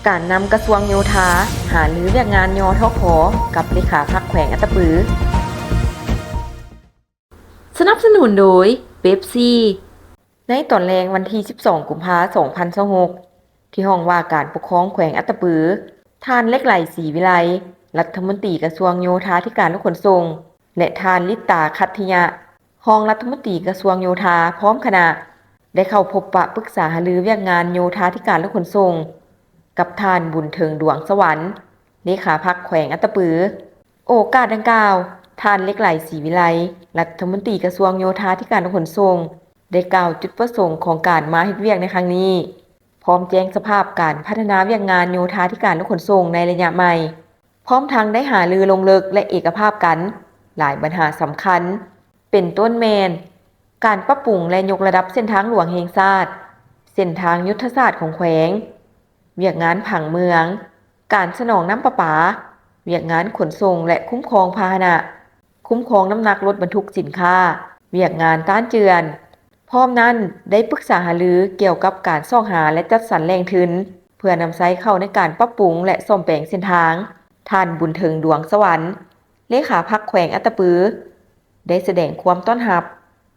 การนำกระทรวงโยธาหารือเวียกงานยทพกับเลขาพรรคแขวงอัตตปือสนับสนุนโดยเป๊ปซี่ในตอนแรงวันที่ 12 กุมภาพันธ์ 2026 ที่ห้องว่าการปกครองแขวงอัตตปือท่านเล็กไหลศรีวิไลรัฐมนตรีกระทรวงโยธาธิการและขนส่งและท่านลิตาคัตถิยะรองรัฐมนตรีกระทรวงโยธาพร้อมคณะได้เข้าพบปะปรึกษาหารือเวียกงานโยธาธิการและขนส่งกับท่านบุญเทิงดวงสวรรค์เลขาพรรคแขวงอัตตปือโอกาสดังกล่าวท่านเล็กไหลศรีวิไลรัฐมนตรีกระทรวงโยธาธิการและขนส่งได้กล่าวจุดประสงค์ของการมาเฮ็ดเวียกในครั้งนี้พร้อมแจ้งสภาพการพัฒนาเวียกงานโยธาธิการและขนส่งในระยะใหม่พร้อมทั้งได้หารือลงลึกและเอกภาพกันหลายปัญหาสำคัญเป็นต้นแมนการปรับปรุงและยกระดับเส้นทางหลวงแห่งชาติเส้นทางยุทธศาสตร์ของแขวงเวียกงานผังเมืองการสนองน้ำประปาเวียกงานขนส่งและคุ้มครองพาหนะคุ้มครองน้ำหนักรถบรรทุกสินค้าเวียกงานต้านเจือนพร้อมนั้นได้ปรึกษาหารือเกี่ยวกับการซ่องหาและจัดสรรแหล่งทุนเพื่อนำใช้เข้าในการปรับปรุงและซ่อมแปลงเส้นทางท่านบุญเทิงดวงสวรรค์เลขาพรรคแขวงอัตตปือได้แสดงความต้อนรับ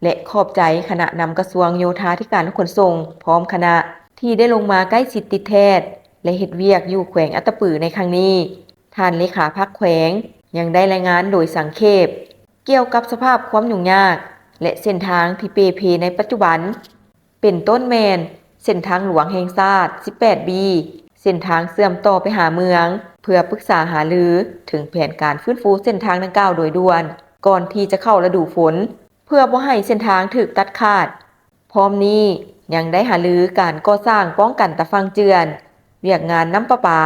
และขอบใจคณะนำกระทรวงโยธาธิการและขนส่งพร้อมคณะที่ได้ลงมาใกล้ชิดติดแทศและเฮ็ดเวียกอยู่แขวงอัตตปือในครั้งนี้ท่านเลขาพรรคแขวงยังได้รายงานโดยสังเขปเกี่ยวกับสภาพความยุ่งยากและเส้นทางที่เปเพในปัจจุบันเป็นต้นแมนเส้นทางหลวงแห่งชาติ 18B เส้นทางเชื่อมต่อไปหาเมืองเพื่อปรึกษาหารือถึงแผนการฟื้นฟูเส้นทางดังกล่าวโดยด่วนก่อนที่จะเข้าฤดูฝนเพื่อบ่ให้เส้นทางถูกตัดขาดพร้อมนี้ยังได้หารือการก่อสร้างป้องกันตะฟังเจือนเวียกงานน้ำประปา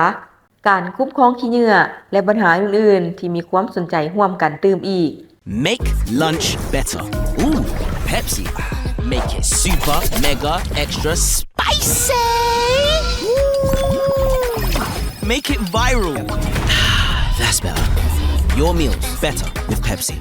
การคุ้มครองขี้เหงื่อและปัญหาอื่นๆที่มีความสนใจร่วมกันตื่มอีก Make lunch better. Ooh, Pepsi. Make it super, mega, extra spicy. Make it viral. That's better. Your meals better with Pepsi.